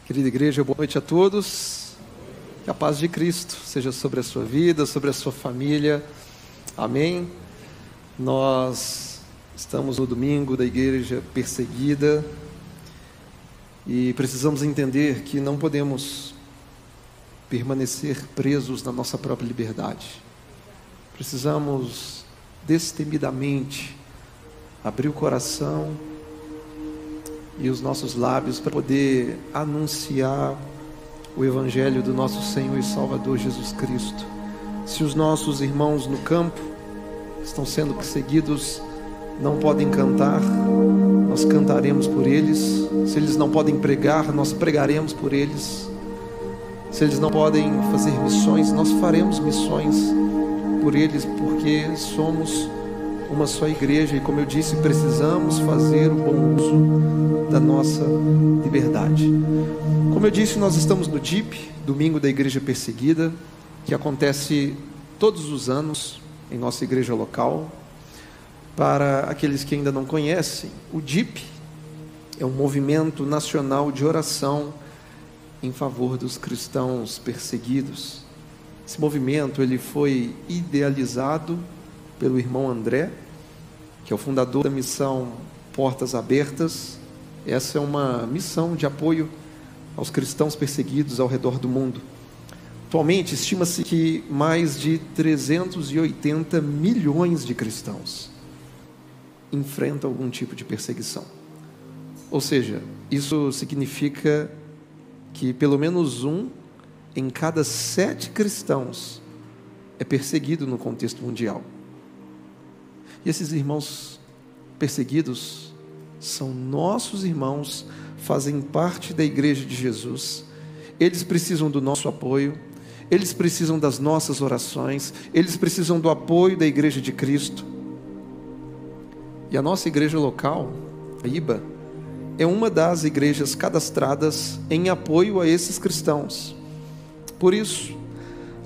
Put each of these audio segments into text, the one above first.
Querida igreja, boa noite a todos. Que a paz de Cristo seja sobre a sua vida, sobre a sua família. Amém. Nós estamos no domingo da igreja perseguida e precisamos entender que não podemos permanecer presos na nossa própria liberdade. Precisamos destemidamente abrir o coração e os nossos lábios para poder anunciar o Evangelho do nosso Senhor e Salvador Jesus Cristo. Se os nossos irmãos no campo estão sendo perseguidos, não podem cantar, nós cantaremos por eles. Se eles não podem pregar, nós pregaremos por eles. Se eles não podem fazer missões, nós faremos missões por eles, porque somos uma só igreja e, como eu disse, precisamos fazer o bom uso da nossa liberdade. Como eu disse, nós estamos no DIP, Domingo da Igreja Perseguida, que acontece todos os anos em nossa igreja local. Para aqueles que ainda não conhecem, o DIP é um movimento nacional de oração em favor dos cristãos perseguidos. Esse movimento ele foi idealizado pelo irmão André, que é o fundador da missão Portas Abertas. Essa é uma missão de apoio aos cristãos perseguidos ao redor do mundo. Atualmente, estima-se que mais de 380 milhões de cristãos enfrentam algum tipo de perseguição. Ou seja, isso significa que pelo menos um em cada 7 cristãos é perseguido no contexto mundial. E esses irmãos perseguidos são nossos irmãos, fazem parte da igreja de Jesus. Eles precisam do nosso apoio, eles precisam das nossas orações, eles precisam do apoio da igreja de Cristo. E a nossa igreja local, a IBA, é uma das igrejas cadastradas em apoio a esses cristãos. Por isso,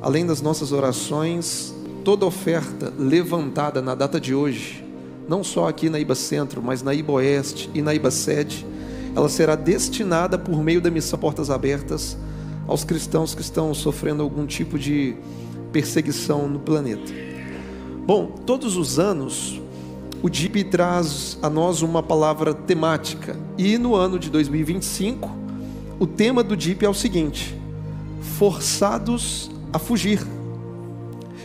além das nossas orações, toda oferta levantada na data de hoje, não só aqui na IBA Centro, mas na IBA Oeste e na IBA Sede, ela será destinada por meio da missão Portas Abertas aos cristãos que estão sofrendo algum tipo de perseguição no planeta. Bom, todos os anos o DIP traz a nós uma palavra temática, e no ano de 2025 o tema do DIP é o seguinte: forçados a fugir.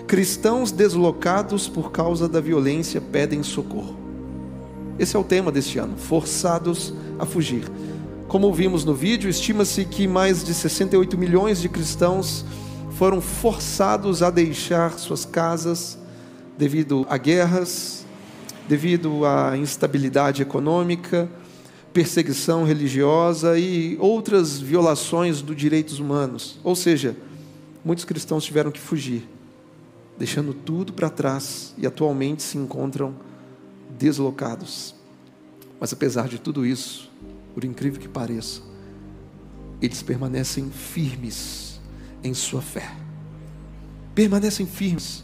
Cristãos deslocados por causa da violência pedem socorro. Esse é o tema deste ano, forçados a fugir. Como ouvimos no vídeo, estima-se que mais de 68 milhões de cristãos foram forçados a deixar suas casas devido a guerras, devido à instabilidade econômica, perseguição religiosa e outras violações dos direitos humanos. Ou seja, muitos cristãos tiveram que fugir, deixando tudo para trás, e atualmente se encontram deslocados. Mas apesar de tudo isso, por incrível que pareça, eles permanecem firmes em sua fé. Permanecem firmes.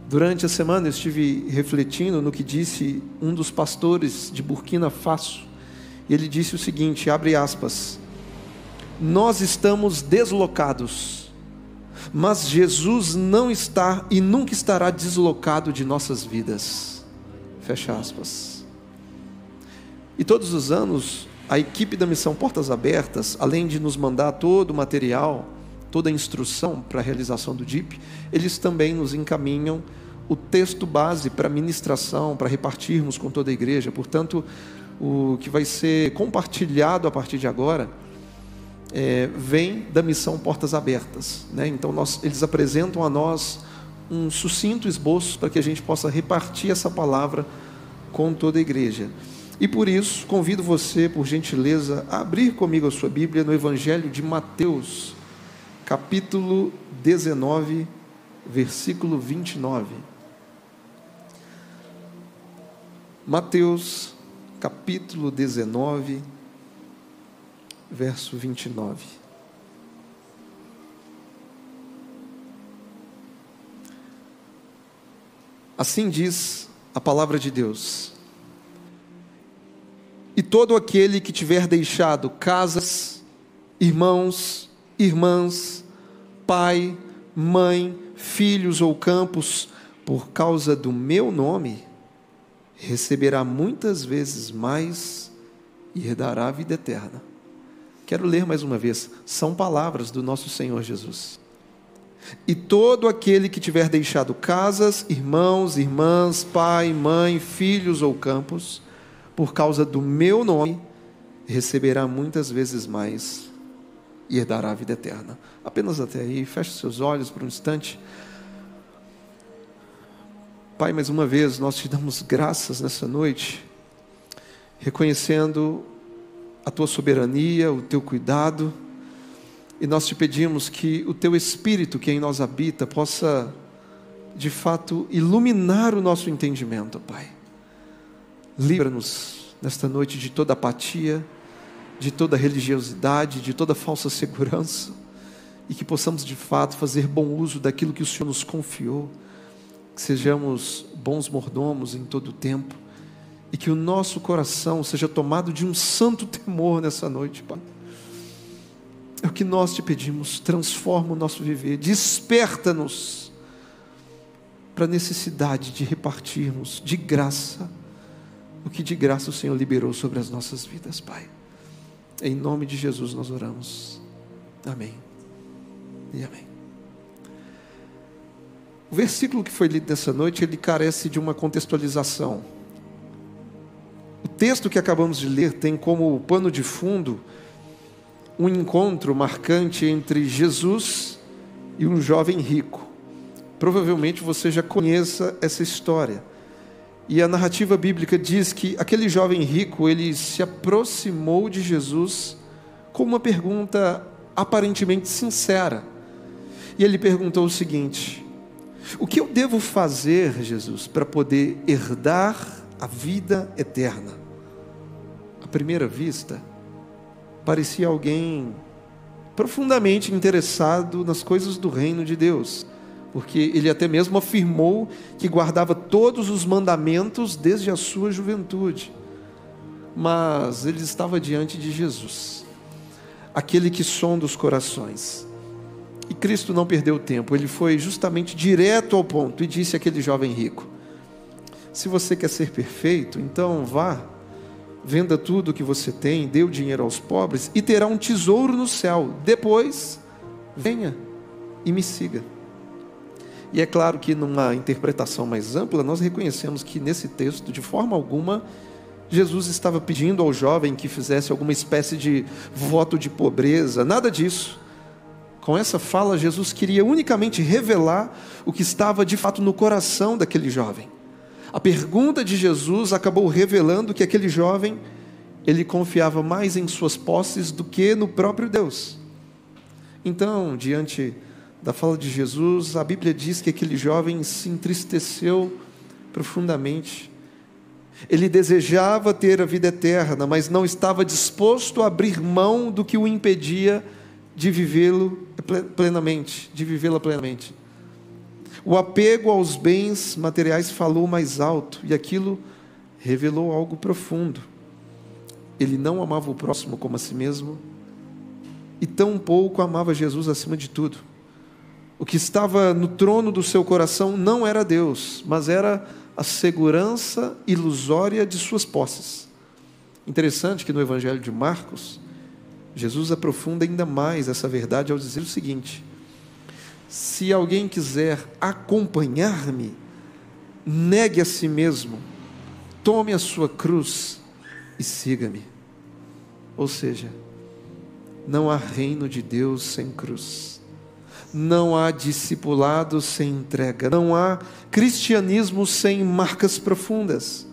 Durante a semana eu estive refletindo no que disse um dos pastores de Burkina Faso, e ele disse o seguinte, abre aspas: nós estamos deslocados, mas Jesus não está e nunca estará deslocado de nossas vidas. Fecha aspas. E todos os anos, a equipe da missão Portas Abertas, além de nos mandar todo o material, toda a instrução para a realização do DIP, eles também nos encaminham o texto base para ministração, para repartirmos com toda a igreja. Portanto, o que vai ser compartilhado a partir de agora vem da missão Portas Abertas, né? Então eles apresentam a nós um sucinto esboço para que a gente possa repartir essa palavra com toda a igreja. E por isso convido você, por gentileza, a abrir comigo a sua Bíblia no Evangelho de Mateus, capítulo 19, versículo 29. Mateus, capítulo 19, verso 29. Assim diz a palavra de Deus: e todo aquele que tiver deixado casas, irmãos, irmãs, pai, mãe, filhos ou campos, por causa do meu nome, receberá muitas vezes mais e herdará a vida eterna. Quero ler mais uma vez, são palavras do nosso Senhor Jesus. E todo aquele que tiver deixado casas, irmãos, irmãs, pai, mãe, filhos ou campos, por causa do meu nome, receberá muitas vezes mais e herdará a vida eterna. Apenas até aí, feche seus olhos por um instante. Pai, mais uma vez, nós te damos graças nessa noite, reconhecendo a tua soberania, o teu cuidado, e nós te pedimos que o teu Espírito que em nós habita possa, de fato, iluminar o nosso entendimento, Pai. Livra-nos nesta noite de toda apatia, de toda religiosidade, de toda falsa segurança, e que possamos, de fato, fazer bom uso daquilo que o Senhor nos confiou, que sejamos bons mordomos em todo o tempo, e que o nosso coração seja tomado de um santo temor nessa noite, Pai. É o que nós te pedimos, transforma o nosso viver, desperta-nos para a necessidade de repartirmos de graça o que de graça o Senhor liberou sobre as nossas vidas, Pai. Em nome de Jesus nós oramos. Amém e amém. O versículo que foi lido nessa noite, ele carece de uma contextualização. O texto que acabamos de ler tem como pano de fundo um encontro marcante entre Jesus e um jovem rico. Provavelmente você já conheça essa história. E a narrativa bíblica diz que aquele jovem rico, ele se aproximou de Jesus com uma pergunta aparentemente sincera. E ele perguntou o seguinte: o que eu devo fazer, Jesus, para poder herdar a vida eterna? À primeira vista, parecia alguém profundamente interessado nas coisas do reino de Deus, porque ele até mesmo afirmou que guardava todos os mandamentos desde a sua juventude. Mas ele estava diante de Jesus, aquele que sonda os corações. E Cristo não perdeu tempo, ele foi justamente direto ao ponto e disse àquele jovem rico: se você quer ser perfeito, então vá, venda tudo o que você tem, dê o dinheiro aos pobres e terá um tesouro no céu. Depois, venha e me siga. E é claro que numa interpretação mais ampla, nós reconhecemos que nesse texto, de forma alguma, Jesus estava pedindo ao jovem que fizesse alguma espécie de voto de pobreza, nada disso. Com essa fala, Jesus queria unicamente revelar o que estava de fato no coração daquele jovem. A pergunta de Jesus acabou revelando que aquele jovem, ele confiava mais em suas posses do que no próprio Deus. Então, diante da fala de Jesus, a Bíblia diz que aquele jovem se entristeceu profundamente. Ele desejava ter a vida eterna, mas não estava disposto a abrir mão do que o impedia de vivê-la plenamente. O apego aos bens materiais falou mais alto, e aquilo revelou algo profundo. Ele não amava o próximo como a si mesmo, e tampouco amava Jesus acima de tudo. O que estava no trono do seu coração não era Deus, mas era a segurança ilusória de suas posses. Interessante que no Evangelho de Marcos, Jesus aprofunda ainda mais essa verdade ao dizer o seguinte: se alguém quiser acompanhar-me, negue a si mesmo, tome a sua cruz e siga-me. Ou seja, não há reino de Deus sem cruz, não há discipulado sem entrega, não há cristianismo sem marcas profundas.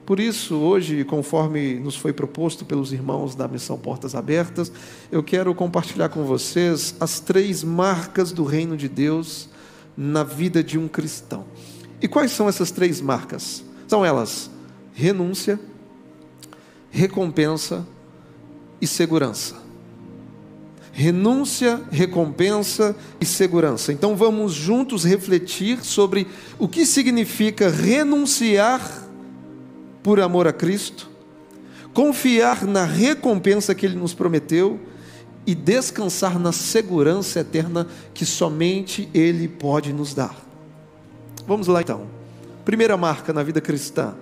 Por isso, hoje, conforme nos foi proposto pelos irmãos da Missão Portas Abertas, eu quero compartilhar com vocês as 3 marcas do reino de Deus na vida de um cristão. E quais são essas 3 marcas? São elas: renúncia, recompensa e segurança. Renúncia, recompensa e segurança. Então vamos juntos refletir sobre o que significa renunciar por amor a Cristo, confiar na recompensa que Ele nos prometeu e descansar na segurança eterna que somente Ele pode nos dar. Vamos lá então. Primeira marca na vida cristã,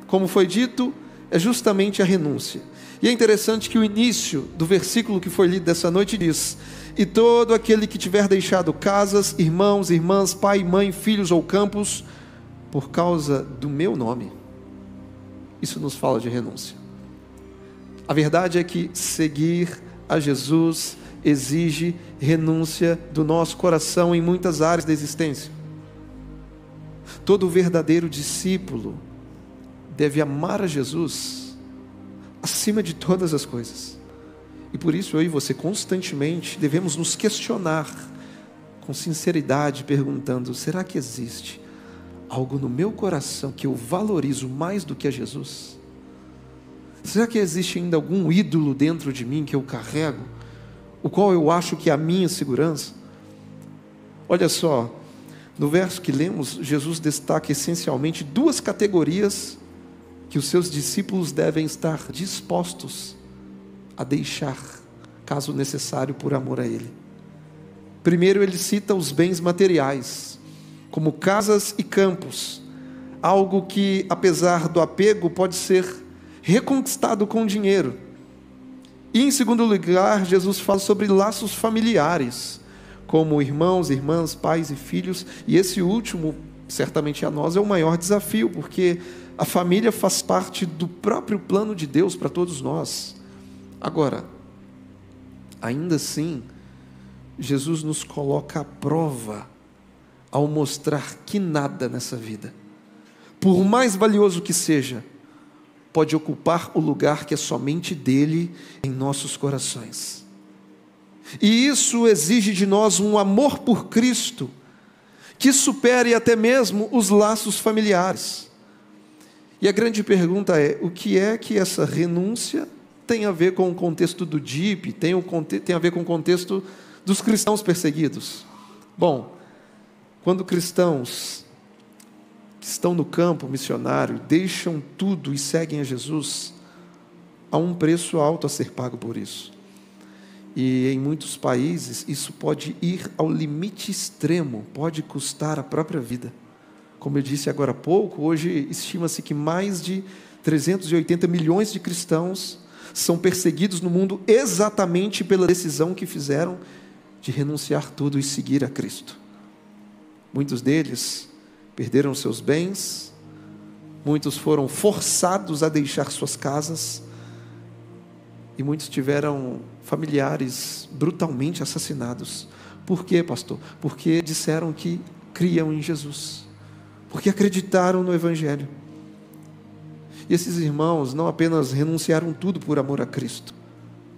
como foi dito, é justamente a renúncia. E é interessante que o início do versículo que foi lido dessa noite diz: e todo aquele que tiver deixado casas, irmãos, irmãs, pai, mãe, filhos ou campos, por causa do meu nome. Isso nos fala de renúncia. A verdade é que seguir a Jesus exige renúncia do nosso coração em muitas áreas da existência. Todo verdadeiro discípulo deve amar a Jesus acima de todas as coisas. E por isso eu e você constantemente devemos nos questionar com sinceridade, perguntando: será que existe algo no meu coração que eu valorizo mais do que a Jesus? Será que existe ainda algum ídolo dentro de mim que eu carrego, o qual eu acho que é a minha segurança? Olha só, no verso que lemos, Jesus destaca essencialmente duas categorias que os seus discípulos devem estar dispostos a deixar, caso necessário, por amor a Ele. Primeiro, ele cita os bens materiais, como casas e campos, algo que, apesar do apego, pode ser reconquistado com dinheiro. E em segundo lugar, Jesus fala sobre laços familiares, como irmãos, irmãs, pais e filhos, e esse último, certamente a nós, é o maior desafio, porque a família faz parte do próprio plano de Deus para todos nós. Agora, ainda assim, Jesus nos coloca à prova ao mostrar que nada nessa vida, por mais valioso que seja, pode ocupar o lugar que é somente dele em nossos corações. E isso exige de nós um amor por Cristo que supere até mesmo os laços familiares. E a grande pergunta é: o que é que essa renúncia tem a ver com o contexto do DIP, tem a ver com o contexto dos cristãos perseguidos? Bom, quando cristãos que estão no campo missionário deixam tudo e seguem a Jesus, há um preço alto a ser pago por isso. E em muitos países isso pode ir ao limite extremo, pode custar a própria vida. Como eu disse agora há pouco, hoje estima-se que mais de 380 milhões de cristãos são perseguidos no mundo exatamente pela decisão que fizeram de renunciar tudo e seguir a Cristo. Muitos deles perderam seus bens, muitos foram forçados a deixar suas casas, e muitos tiveram familiares brutalmente assassinados. Por quê, pastor? Porque disseram que criam em Jesus, porque acreditaram no Evangelho. E esses irmãos não apenas renunciaram tudo por amor a Cristo,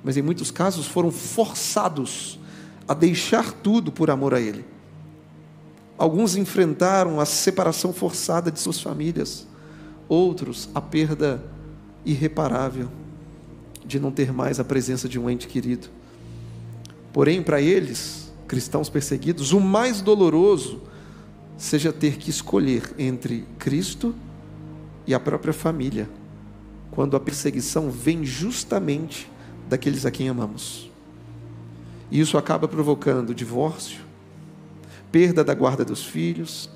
mas em muitos casos foram forçados a deixar tudo por amor a Ele. Alguns enfrentaram a separação forçada de suas famílias, outros a perda irreparável de não ter mais a presença de um ente querido. Porém, para eles, cristãos perseguidos, o mais doloroso seja ter que escolher entre Cristo e a própria família, quando a perseguição vem justamente daqueles a quem amamos. E isso acaba provocando divórcio, perda da guarda dos filhos.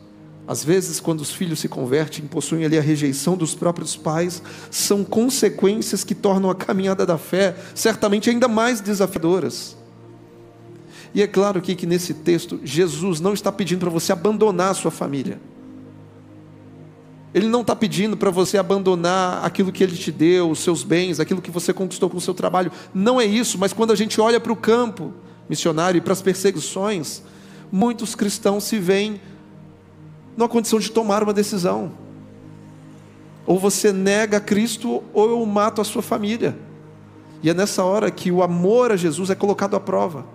Às vezes, quando os filhos se convertem, possuem ali a rejeição dos próprios pais. São consequências que tornam a caminhada da fé certamente ainda mais desafiadoras. E é claro que nesse texto, Jesus não está pedindo para você abandonar a sua família. Ele não está pedindo para você abandonar aquilo que Ele te deu, os seus bens, aquilo que você conquistou com o seu trabalho. Não é isso, mas quando a gente olha para o campo missionário e para as perseguições, muitos cristãos se veem numa condição de tomar uma decisão. Ou você nega Cristo, ou eu mato a sua família. E é nessa hora que o amor a Jesus é colocado à prova,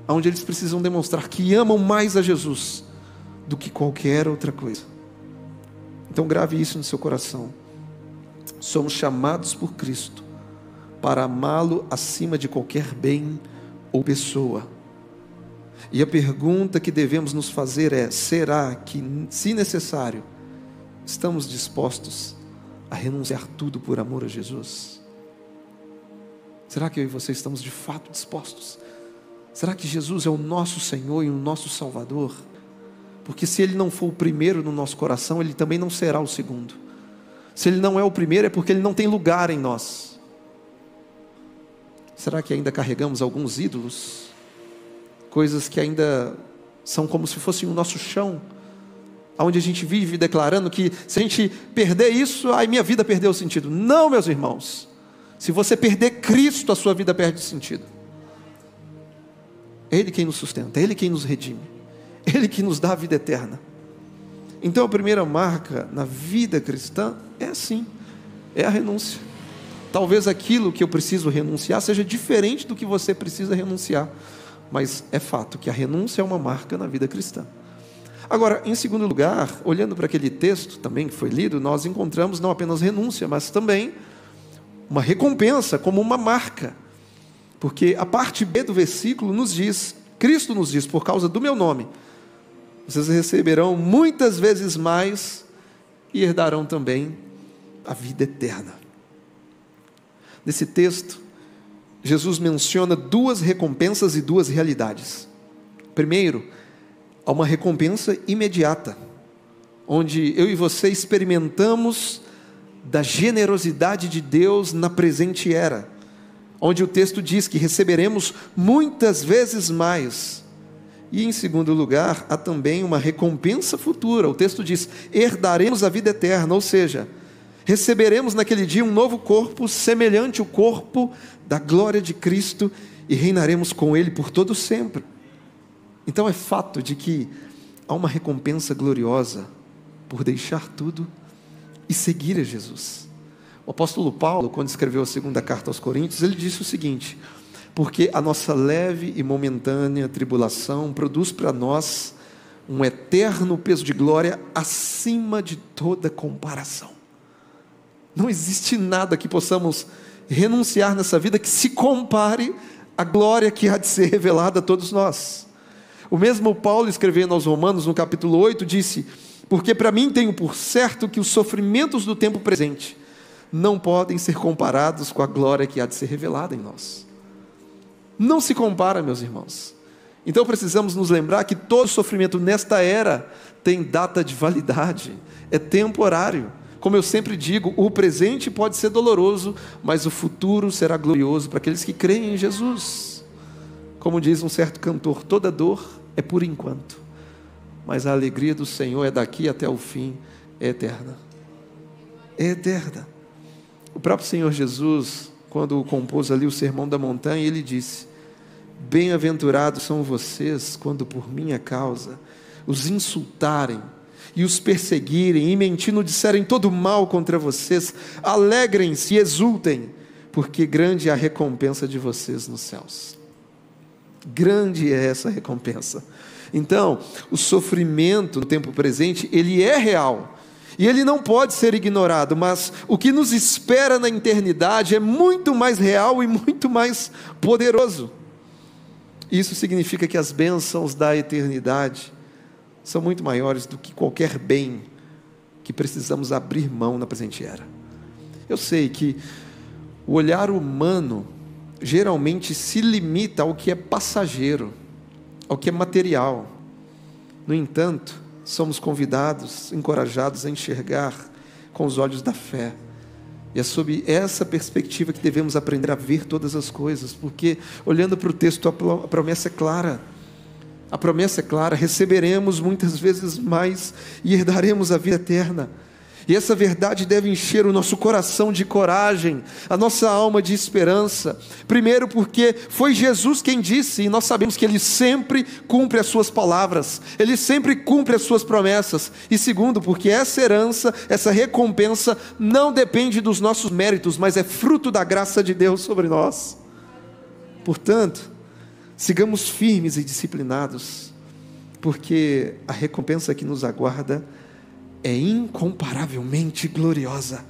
onde eles precisam demonstrar que amam mais a Jesus do que qualquer outra coisa. Então grave isso no seu coração. Somos chamados por Cristo para amá-lo acima de qualquer bem ou pessoa. E a pergunta que devemos nos fazer é: será que, se necessário, estamos dispostos a renunciar tudo por amor a Jesus? Será que eu e você estamos de fato dispostos? Será que Jesus é o nosso Senhor e o nosso Salvador? Porque se Ele não for o primeiro no nosso coração, Ele também não será o segundo. Se Ele não é o primeiro, é porque Ele não tem lugar em nós. Será que ainda carregamos alguns ídolos? Coisas que ainda são como se fossem o nosso chão, onde a gente vive declarando que se a gente perder isso, aí minha vida perdeu o sentido. Não, meus irmãos. Se você perder Cristo, a sua vida perde o sentido. É Ele quem nos sustenta, é Ele quem nos redime, é Ele que nos dá a vida eterna. Então a primeira marca na vida cristã é assim, é a renúncia. Talvez aquilo que eu preciso renunciar seja diferente do que você precisa renunciar, mas é fato que a renúncia é uma marca na vida cristã. Agora, em segundo lugar, olhando para aquele texto também que foi lido, nós encontramos não apenas renúncia, mas também uma recompensa como uma marca. Porque a parte B do versículo nos diz, Cristo nos diz, por causa do meu nome, vocês receberão muitas vezes mais e herdarão também a vida eterna. Nesse texto, Jesus menciona duas recompensas e duas realidades. Primeiro, há uma recompensa imediata, onde eu e você experimentamos da generosidade de Deus na presente era, onde o texto diz que receberemos muitas vezes mais. E em segundo lugar, há também uma recompensa futura. O texto diz, herdaremos a vida eterna, ou seja, receberemos naquele dia um novo corpo, semelhante ao corpo da glória de Cristo, e reinaremos com Ele por todo sempre. Então é fato de que há uma recompensa gloriosa por deixar tudo e seguir a Jesus. O apóstolo Paulo, quando escreveu a segunda carta aos Coríntios, ele disse o seguinte: porque a nossa leve e momentânea tribulação produz para nós um eterno peso de glória acima de toda comparação. Não existe nada que possamos renunciar nessa vida que se compare à glória que há de ser revelada a todos nós. O mesmo Paulo, escrevendo aos Romanos, no capítulo 8, disse: porque para mim tenho por certo que os sofrimentos do tempo presente não podem ser comparados com a glória que há de ser revelada em nós. Não se compara, meus irmãos. Então precisamos nos lembrar que todo sofrimento nesta era tem data de validade, é temporário. Como eu sempre digo, o presente pode ser doloroso, mas o futuro será glorioso para aqueles que creem em Jesus. Como diz um certo cantor, toda dor é por enquanto, mas a alegria do Senhor é daqui até o fim, é eterna. É eterna. O próprio Senhor Jesus, quando compôs ali o Sermão da Montanha, ele disse: bem-aventurados são vocês quando por minha causa os insultarem e os perseguirem e mentindo disserem todo mal contra vocês. Alegrem-se e exultem, porque grande é a recompensa de vocês nos céus. Grande é essa recompensa. Então, o sofrimento no tempo presente, ele é real, e ele não pode ser ignorado, mas o que nos espera na eternidade é muito mais real e muito mais poderoso. Isso significa que as bênçãos da eternidade são muito maiores do que qualquer bem que precisamos abrir mão na presente era. Eu sei que o olhar humano geralmente se limita ao que é passageiro, ao que é material. No entanto, somos convidados, encorajados a enxergar com os olhos da fé. E é sob essa perspectiva que devemos aprender a ver todas as coisas, porque olhando para o texto, a promessa é clara. A promessa é clara: receberemos muitas vezes mais e herdaremos a vida eterna. E essa verdade deve encher o nosso coração de coragem, a nossa alma de esperança. Primeiro porque foi Jesus quem disse, e nós sabemos que Ele sempre cumpre as suas palavras, Ele sempre cumpre as suas promessas. E segundo, porque essa herança, essa recompensa não depende dos nossos méritos, mas é fruto da graça de Deus sobre nós. Portanto, sigamos firmes e disciplinados, porque a recompensa que nos aguarda é incomparavelmente gloriosa.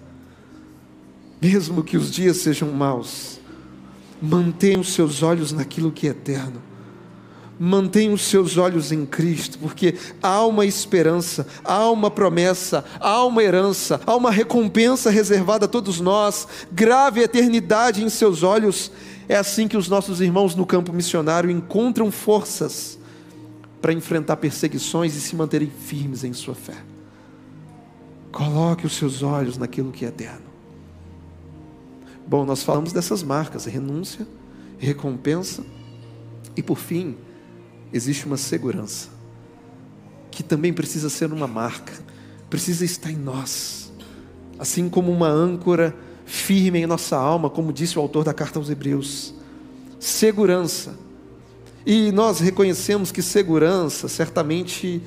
Mesmo que os dias sejam maus, mantenha os seus olhos naquilo que é eterno. Mantenha os seus olhos em Cristo, porque há uma esperança, há uma promessa, há uma herança, há uma recompensa reservada a todos nós. Grave a eternidade em seus olhos É assim que os nossos irmãos no campo missionário encontram forças para enfrentar perseguições e se manterem firmes em sua fé. Coloque os seus olhos naquilo que é eterno. Bom, nós falamos dessas marcas: renúncia, recompensa e, por fim, existe uma segurança, que também precisa ser uma marca, precisa estar em nós, assim como uma âncora firme em nossa alma, como disse o autor da carta aos Hebreus. Segurança. E nós reconhecemos que segurança certamente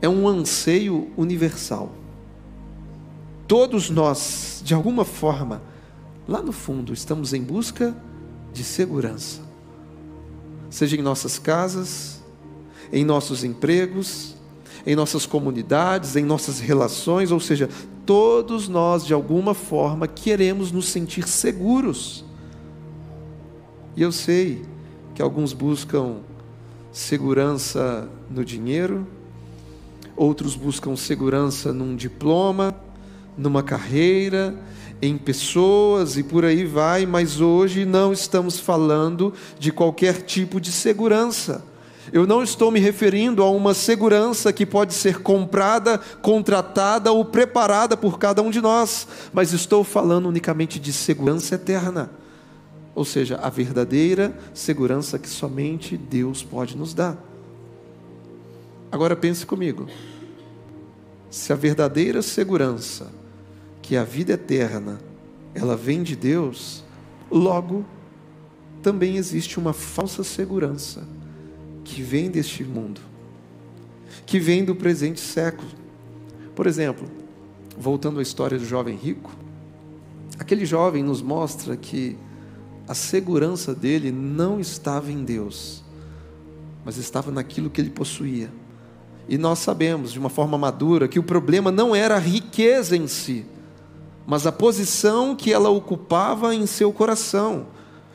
é um anseio universal. Todos nós, de alguma forma, lá no fundo, estamos em busca de segurança. Seja em nossas casas, em nossos empregos, em nossas comunidades, em nossas relações, ou seja, todos nós, de alguma forma, queremos nos sentir seguros. E eu sei que alguns buscam segurança no dinheiro, outros buscam segurança num diploma, numa carreira, em pessoas e por aí vai, mas hoje não estamos falando de qualquer tipo de segurança. Eu não estou me referindo a uma segurança que pode ser comprada, contratada ou preparada por cada um de nós, mas estou falando unicamente de segurança eterna, ou seja, a verdadeira segurança que somente Deus pode nos dar. Agora pense comigo: se a verdadeira segurança, que é a vida eterna, ela vem de Deus, logo também existe uma falsa segurança que vem deste mundo, que vem do presente século. Por exemplo, voltando à história do jovem rico, aquele jovem nos mostra que a segurança dele não estava em Deus, mas estava naquilo que ele possuía. E nós sabemos, de uma forma madura, que o problema não era a riqueza em si, mas a posição que ela ocupava em seu coração.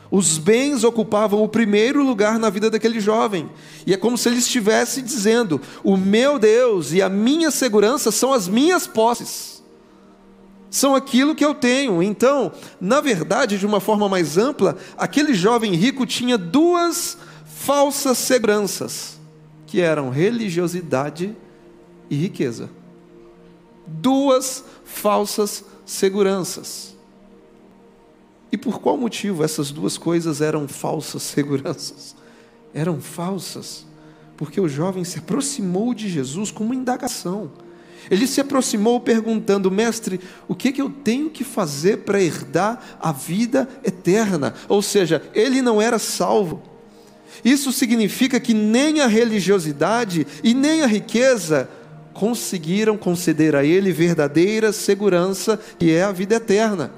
Os bens ocupavam o primeiro lugar na vida daquele jovem, e é como se ele estivesse dizendo: o meu Deus e a minha segurança são as minhas posses, são aquilo que eu tenho. Então, na verdade, de uma forma mais ampla, aquele jovem rico tinha duas falsas seguranças, que eram religiosidade e riqueza. Duas falsas seguranças. E por qual motivo essas duas coisas eram falsas seguranças? Eram falsas porque o jovem se aproximou de Jesus com uma indagação. Ele se aproximou perguntando: mestre, o que eu tenho que fazer para herdar a vida eterna? Ou seja, ele não era salvo. Isso significa que nem a religiosidade e nem a riqueza conseguiram conceder a ele verdadeira segurança, que é a vida eterna.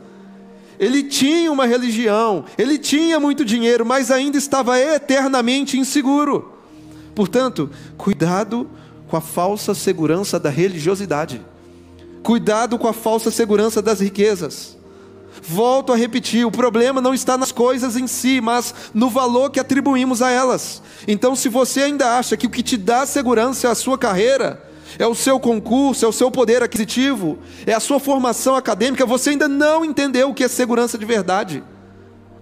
Ele tinha uma religião, ele tinha muito dinheiro, mas ainda estava eternamente inseguro. Portanto, cuidado com a falsa segurança da religiosidade. Cuidado com a falsa segurança das riquezas. Volto a repetir, o problema não está nas coisas em si, mas no valor que atribuímos a elas. Então, se você ainda acha que o que te dá segurança é a sua carreira, é o seu concurso, é o seu poder aquisitivo, é a sua formação acadêmica, você ainda não entendeu o que é segurança de verdade,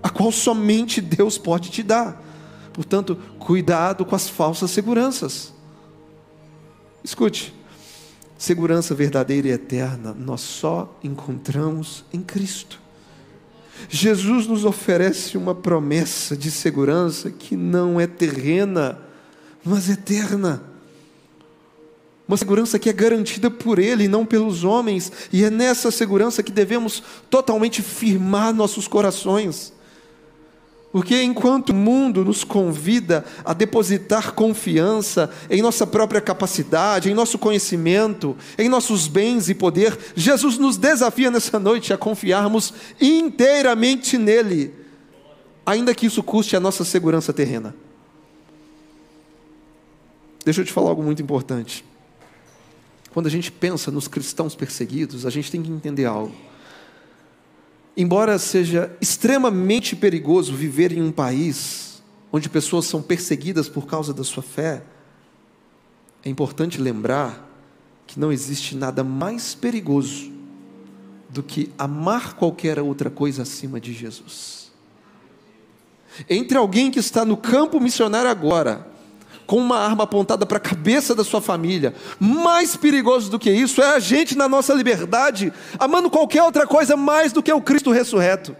a qual somente Deus pode te dar. Portanto, cuidado com as falsas seguranças. Escute, segurança verdadeira e eterna nós só encontramos em Cristo. Jesus nos oferece uma promessa de segurança que não é terrena, mas eterna. Uma segurança que é garantida por Ele e não pelos homens. E é nessa segurança que devemos totalmente firmar nossos corações. Porque enquanto o mundo nos convida a depositar confiança em nossa própria capacidade, em nosso conhecimento, em nossos bens e poder, Jesus nos desafia nessa noite a confiarmos inteiramente nele, ainda que isso custe a nossa segurança terrena. Deixa eu te falar algo muito importante. Quando a gente pensa nos cristãos perseguidos, a gente tem que entender algo. Embora seja extremamente perigoso viver em um país onde pessoas são perseguidas por causa da sua fé, é importante lembrar que não existe nada mais perigoso do que amar qualquer outra coisa acima de Jesus. entre alguém que está no campo missionário agora, com uma arma apontada para a cabeça da sua família, mais perigoso do que isso é a gente na nossa liberdade, amando qualquer outra coisa mais do que o Cristo ressurreto.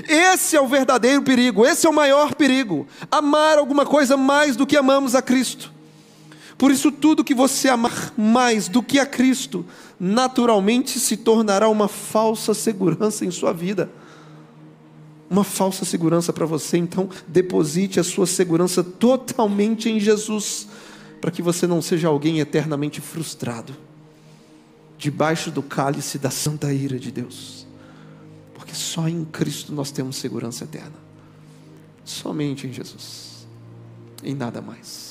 Esse é o verdadeiro perigo, esse é o maior perigo, amar alguma coisa mais do que amamos a Cristo. Por isso, tudo que você amar mais do que a Cristo, naturalmente se tornará uma falsa segurança em sua vida. Uma falsa segurança para você. Então, deposite a sua segurança totalmente em Jesus, para que você não seja alguém eternamente frustrado, debaixo do cálice da santa ira de Deus. Porque só em Cristo nós temos segurança eterna. Somente em Jesus, em nada mais.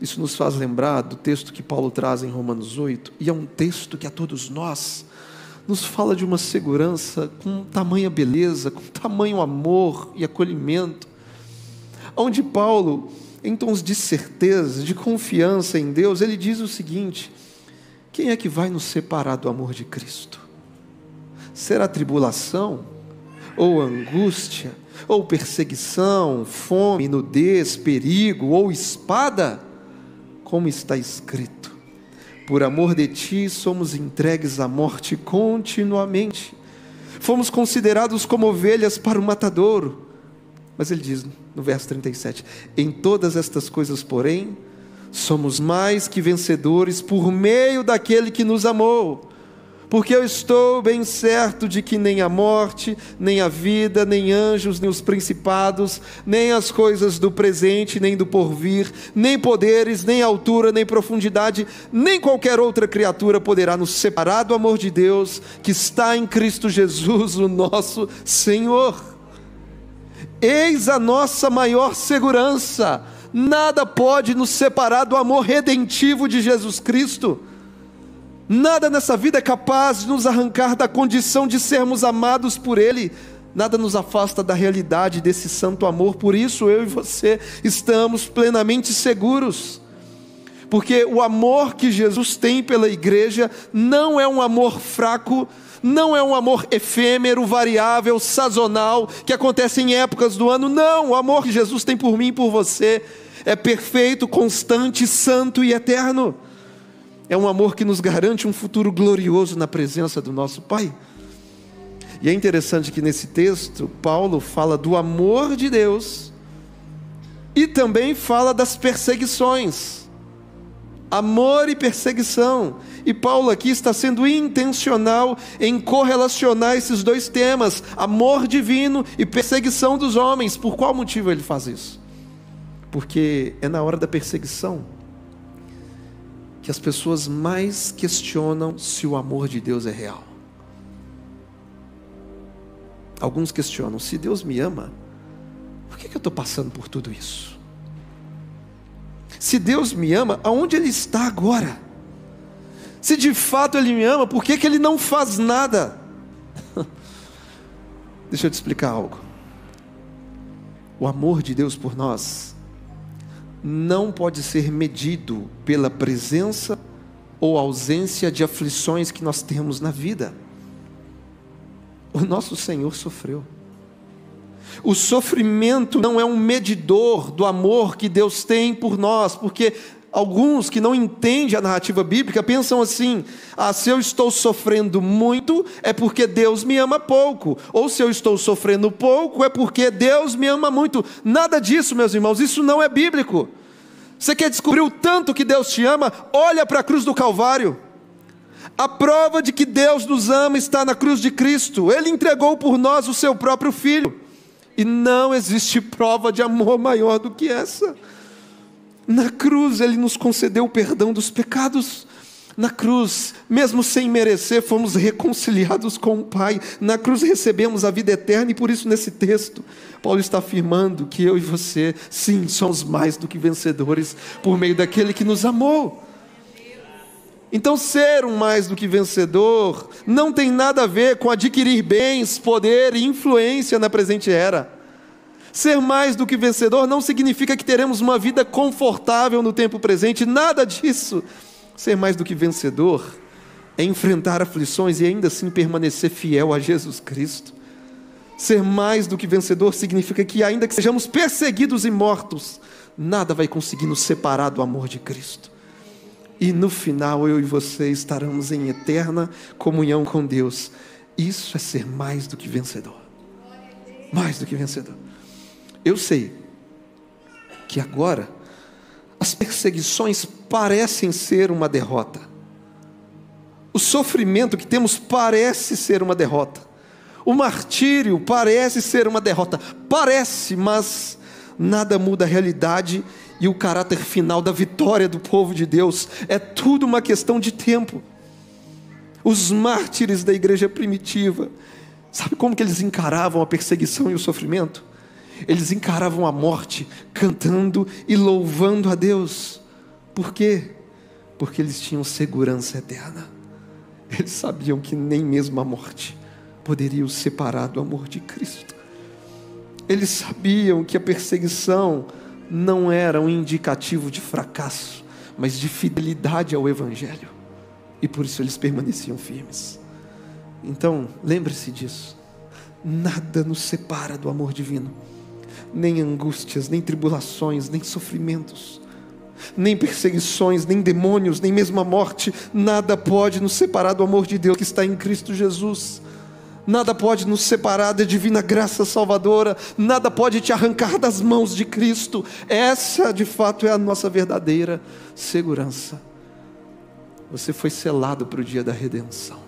Isso nos faz lembrar do texto que Paulo traz em Romanos 8, e é um texto que a todos nós nos fala de uma segurança com tamanha beleza, com tamanho amor e acolhimento, onde Paulo, em tons de certeza, de confiança em Deus, ele diz o seguinte: quem é que vai nos separar do amor de Cristo? Será tribulação, ou angústia, ou perseguição, fome, nudez, perigo, ou espada? Como está escrito: por amor de ti somos entregues à morte continuamente. Fomos considerados como ovelhas para o matadouro. Mas ele diz no verso 37, em todas estas coisas, porém, somos mais que vencedores por meio daquele que nos amou. Porque eu estou bem certo de que nem a morte, nem a vida, nem anjos, nem os principados, nem as coisas do presente, nem do porvir, nem poderes, nem altura, nem profundidade, nem qualquer outra criatura poderá nos separar do amor de Deus, que está em Cristo Jesus, o nosso Senhor. Eis a nossa maior segurança. Nada pode nos separar do amor redentivo de Jesus Cristo. Nada nessa vida é capaz de nos arrancar da condição de sermos amados por Ele. Nada nos afasta da realidade desse santo amor. Por isso eu e você estamos plenamente seguros. Porque o amor que Jesus tem pela igreja não é um amor fraco, não é um amor efêmero, variável, sazonal, que acontece em épocas do ano. Não, o amor que Jesus tem por mim e por você é perfeito, constante, santo e eterno. É um amor que nos garante um futuro glorioso na presença do nosso Pai. E é interessante que nesse texto, Paulo fala do amor de Deus e também fala das perseguições. Amor e perseguição. E Paulo aqui está sendo intencional em correlacionar esses dois temas, amor divino e perseguição dos homens. Por qual motivo ele faz isso? Porque é na hora da perseguição que as pessoas mais questionam se o amor de Deus é real. Alguns questionam: se Deus me ama, por que eu estou passando por tudo isso? Se Deus me ama, aonde Ele está agora? Se de fato Ele me ama, por que Ele não faz nada? Deixa eu te explicar algo. O amor de Deus por nós não pode ser medido pela presença ou ausência de aflições que nós temos na vida. O nosso Senhor sofreu. O sofrimento não é um medidor do amor que Deus tem por nós, porque alguns que não entendem a narrativa bíblica pensam assim: se eu estou sofrendo muito, é porque Deus me ama pouco, ou se eu estou sofrendo pouco, é porque Deus me ama muito. Nada disso, meus irmãos, isso não é bíblico. Você quer descobrir o tanto que Deus te ama? Olha para a cruz do Calvário. A prova de que Deus nos ama está na cruz de Cristo. Ele entregou por nós o seu próprio Filho, e não existe prova de amor maior do que essa. Na cruz Ele nos concedeu o perdão dos pecados. Na cruz, mesmo sem merecer, fomos reconciliados com o Pai. Na cruz recebemos a vida eterna. E por isso nesse texto, Paulo está afirmando que eu e você, sim, somos mais do que vencedores por meio daquele que nos amou. Então ser um mais do que vencedor não tem nada a ver com adquirir bens, poder e influência na presente era. Ser mais do que vencedor não significa que teremos uma vida confortável no tempo presente, nada disso. Ser mais do que vencedor é enfrentar aflições e ainda assim permanecer fiel a Jesus Cristo. Ser mais do que vencedor significa que, ainda que sejamos perseguidos e mortos, nada vai conseguir nos separar do amor de Cristo. E no final, eu e você estaremos em eterna comunhão com Deus. Isso é ser mais do que vencedor. Mais do que vencedor. Eu sei que agora as perseguições parecem ser uma derrota. O sofrimento que temos parece ser uma derrota. O martírio parece ser uma derrota. Parece, mas nada muda a realidade e o caráter final da vitória do povo de Deus. É tudo uma questão de tempo. Os mártires da igreja primitiva, sabe como que eles encaravam a perseguição e o sofrimento? Eles encaravam a morte cantando e louvando a Deus. Por quê? Porque eles tinham segurança eterna. Eles sabiam que nem mesmo a morte poderia os separar do amor de Cristo. Eles sabiam que a perseguição não era um indicativo de fracasso, mas de fidelidade ao Evangelho. E por isso eles permaneciam firmes. Então, lembre-se disso. Nada nos separa do amor divino. Nem angústias, nem tribulações, nem sofrimentos, nem perseguições, nem demônios, nem mesmo a morte. Nada pode nos separar do amor de Deus que está em Cristo Jesus. Nada pode nos separar da divina graça salvadora. Nada pode te arrancar das mãos de Cristo. Essa de fato é a nossa verdadeira segurança. Você foi selado para o dia da redenção.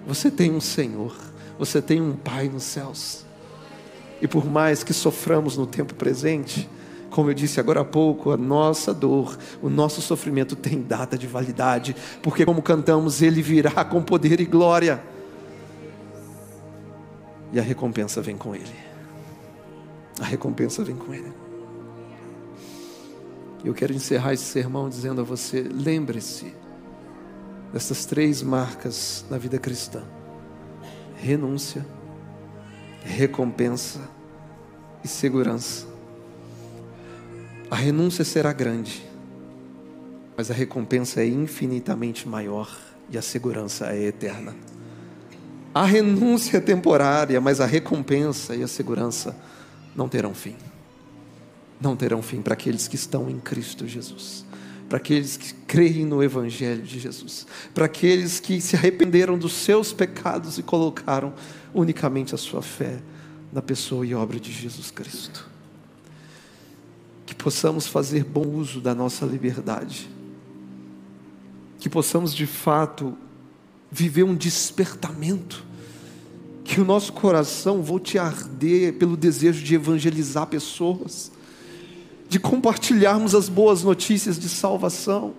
Você tem um Senhor. Você tem um Pai nos céus. E por mais que soframos no tempo presente, como eu disse agora há pouco, a nossa dor, o nosso sofrimento tem data de validade, porque como cantamos, Ele virá com poder e glória, e a recompensa vem com Ele. A recompensa vem com Ele. Eu quero encerrar esse sermão dizendo a você: lembre-se dessas 3 marcas na vida cristã: renúncia, recompensa e segurança. A renúncia será grande, mas a recompensa é infinitamente maior e a segurança é eterna. A renúncia é temporária, mas a recompensa e a segurança não terão fim. Não terão fim para aqueles que estão em Cristo Jesus, para aqueles que creem no Evangelho de Jesus, para aqueles que se arrependeram dos seus pecados e colocaram unicamente a sua fé na pessoa e obra de Jesus Cristo. Que possamos fazer bom uso da nossa liberdade, que possamos de fato viver um despertamento, que o nosso coração volte a arder pelo desejo de evangelizar pessoas, de compartilharmos as boas notícias de salvação,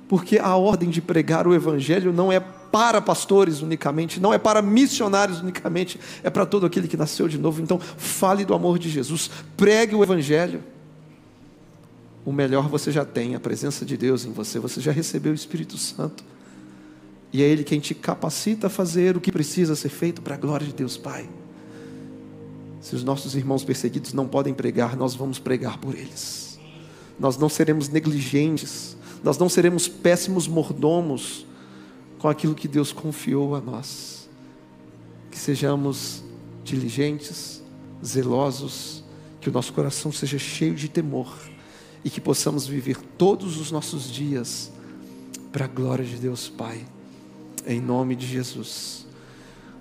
porque a ordem de pregar o Evangelho não é para pastores unicamente, não é para missionários unicamente, é para todo aquele que nasceu de novo. Então fale do amor de Jesus, pregue o Evangelho. O melhor você já tem, a presença de Deus em você, você já recebeu o Espírito Santo, e é Ele quem te capacita a fazer o que precisa ser feito para a glória de Deus Pai. Se os nossos irmãos perseguidos não podem pregar, nós vamos pregar por eles. Nós não seremos negligentes, nós não seremos péssimos mordomos com aquilo que Deus confiou a nós. Que sejamos diligentes, zelosos, que o nosso coração seja cheio de temor e que possamos viver todos os nossos dias para a glória de Deus Pai, em nome de Jesus.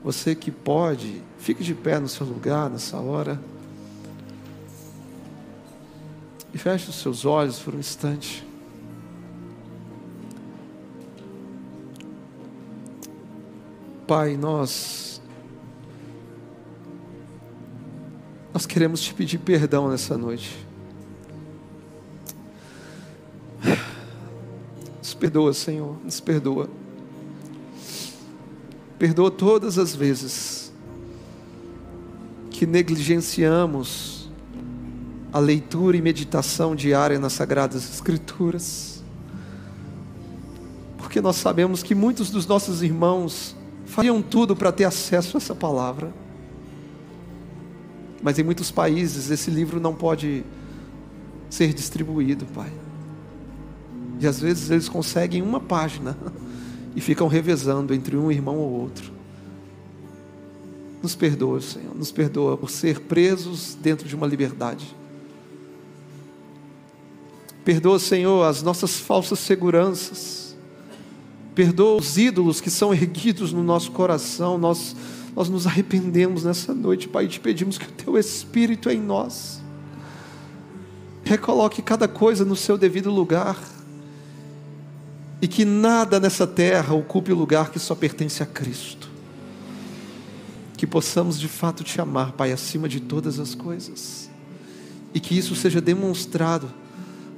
Você que pode, fique de pé no seu lugar nessa hora e feche os seus olhos por um instante. Pai, nós queremos te pedir perdão nessa noite. Nos perdoa, Senhor, nos perdoa. Perdoa todas as vezes que negligenciamos a leitura e meditação diária nas Sagradas Escrituras, porque nós sabemos que muitos dos nossos irmãos fariam tudo para ter acesso a essa palavra, mas em muitos países esse livro não pode ser distribuído, Pai, e às vezes eles conseguem uma página e ficam revezando entre um irmão ou outro. Nos perdoa, Senhor, nos perdoa por ser presos dentro de uma liberdade. Perdoa, Senhor, as nossas falsas seguranças. Perdoa os ídolos que são erguidos no nosso coração. Nós nos arrependemos nessa noite, Pai, e te pedimos que o Teu Espírito em nós recoloque cada coisa no seu devido lugar, e que nada nessa terra ocupe o lugar que só pertence a Cristo. Que possamos de fato Te amar, Pai, acima de todas as coisas, e que isso seja demonstrado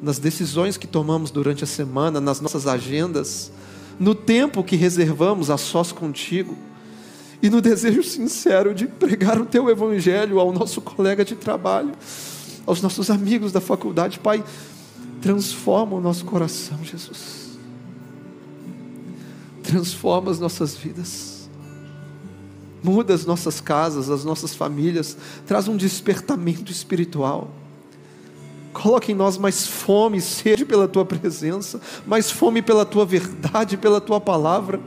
nas decisões que tomamos durante a semana, nas nossas agendas, no tempo que reservamos a sós contigo, e no desejo sincero de pregar o Teu Evangelho ao nosso colega de trabalho, aos nossos amigos da faculdade. Pai, transforma o nosso coração, Jesus. Transforma as nossas vidas. Muda as nossas casas, as nossas famílias. Traz um despertamento espiritual. Coloca em nós mais fome e sede pela Tua presença, mais fome pela Tua verdade, pela Tua palavra.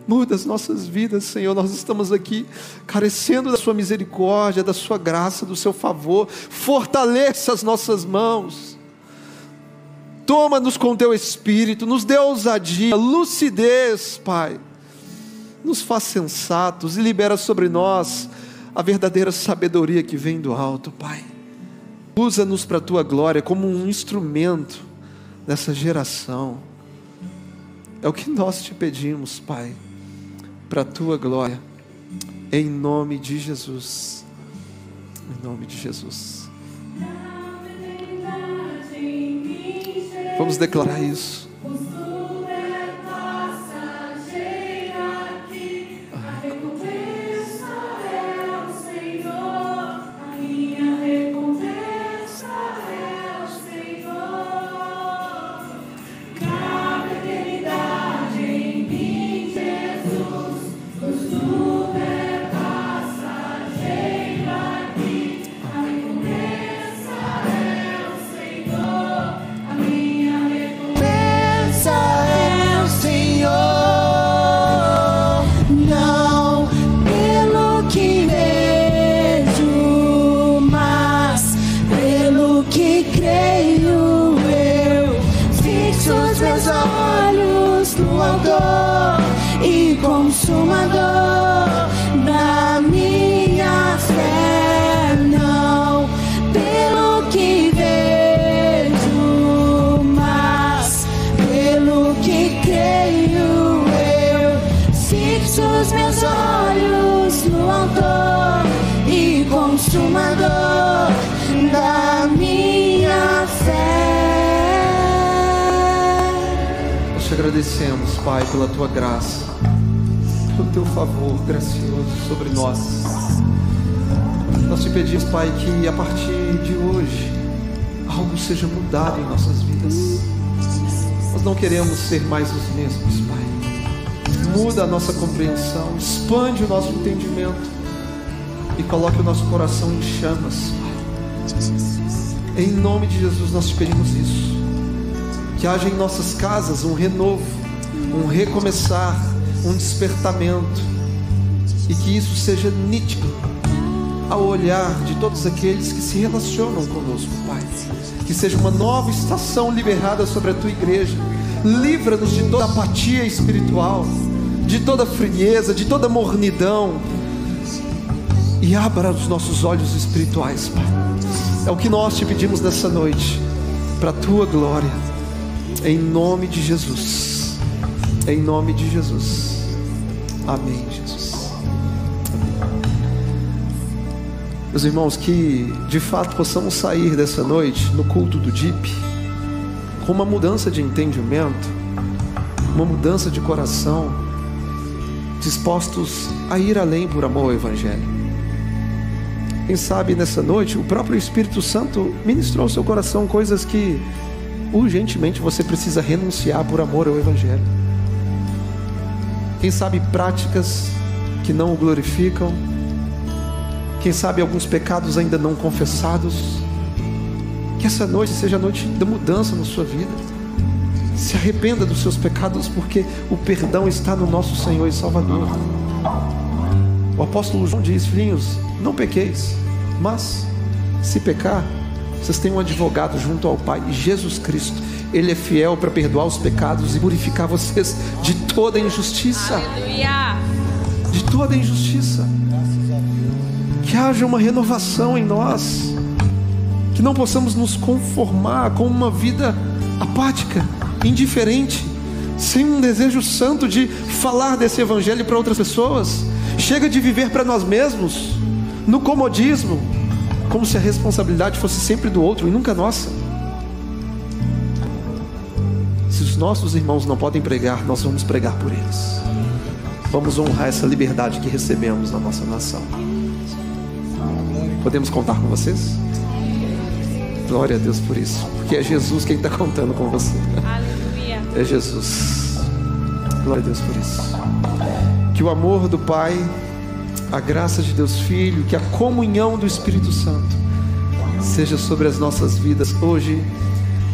Muda as nossas vidas, Senhor. Nós estamos aqui carecendo da Sua misericórdia, da Sua graça, do Seu favor. Fortaleça as nossas mãos. Toma-nos com Teu Espírito, nos dê ousadia, lucidez, Pai. Nos faz sensatos e libera sobre nós a verdadeira sabedoria que vem do alto, Pai. Usa-nos para a Tua glória como um instrumento nessa geração. É o que nós Te pedimos, Pai, para a Tua glória, em nome de Jesus. Em nome de Jesus. Vamos declarar isso. Consumador da minha fé, não pelo que vejo, mas pelo que creio. Eu fixo os meus olhos no Autor e Consumador da minha fé. Nós Te agradecemos, Pai, pela Tua graça, pelo Teu favor gracioso sobre nós. Nós Te pedimos, Pai, que a partir de hoje algo seja mudado em nossas vidas. Nós não queremos ser mais os mesmos, Pai. Muda a nossa compreensão, expande o nosso entendimento e coloque o nosso coração em chamas, Pai. Em nome de Jesus nós Te pedimos isso. Que haja em nossas casas um renovo, um recomeçar, um despertamento, e que isso seja nítido ao olhar de todos aqueles que se relacionam conosco, Pai. Que seja uma nova estação liberada sobre a Tua igreja. Livra-nos de toda apatia espiritual, de toda frieza, de toda mornidão, e abra os nossos olhos espirituais, Pai. É o que nós Te pedimos nessa noite, para a Tua glória, em nome de Jesus. Em nome de Jesus. Amém, Jesus. Amém. Meus irmãos, que de fato possamos sair dessa noite no culto do DIP com uma mudança de entendimento, uma mudança de coração, dispostos a ir além por amor ao Evangelho. Quem sabe nessa noite o próprio Espírito Santo ministrou ao seu coração coisas que urgentemente você precisa renunciar por amor ao Evangelho. Quem sabe práticas que não o glorificam. Quem sabe alguns pecados ainda não confessados. Que essa noite seja a noite da mudança na sua vida. Se arrependa dos seus pecados, porque o perdão está no nosso Senhor e Salvador. O apóstolo João diz: filhinhos, não pequeis, mas se pecar, vocês têm um advogado junto ao Pai, Jesus Cristo. Ele é fiel para perdoar os pecados e purificar vocês de toda injustiça. Aleluia. De toda injustiça. Que haja uma renovação em nós, que não possamos nos conformar com uma vida apática, indiferente, sem um desejo santo de falar desse evangelho para outras pessoas. Chega de viver para nós mesmos, no comodismo, como se a responsabilidade fosse sempre do outro e nunca nossa. Se os nossos irmãos não podem pregar, nós vamos pregar por eles. Vamos honrar essa liberdade que recebemos na nossa nação. Podemos contar com vocês? Glória a Deus por isso, porque é Jesus quem está contando com você. Aleluia. É Jesus. Glória a Deus por isso. Que o amor do Pai, a graça de Deus Filho, que a comunhão do Espírito Santo seja sobre as nossas vidas hoje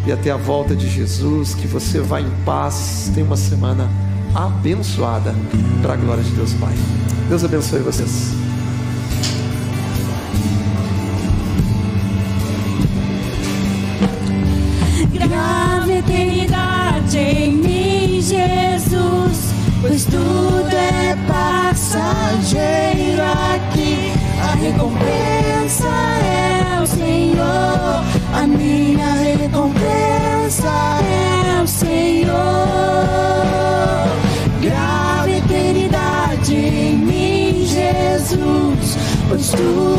e até a volta de Jesus. Que você vá em paz, tenha uma semana abençoada para a glória de Deus Pai. Deus abençoe vocês. Grave eternidade em mim, Jesus, pois tudo é passageiro aqui. A recompensa é o Senhor, a minha recompensa é o Senhor. Grave eternidade em mim, Jesus, pois tudo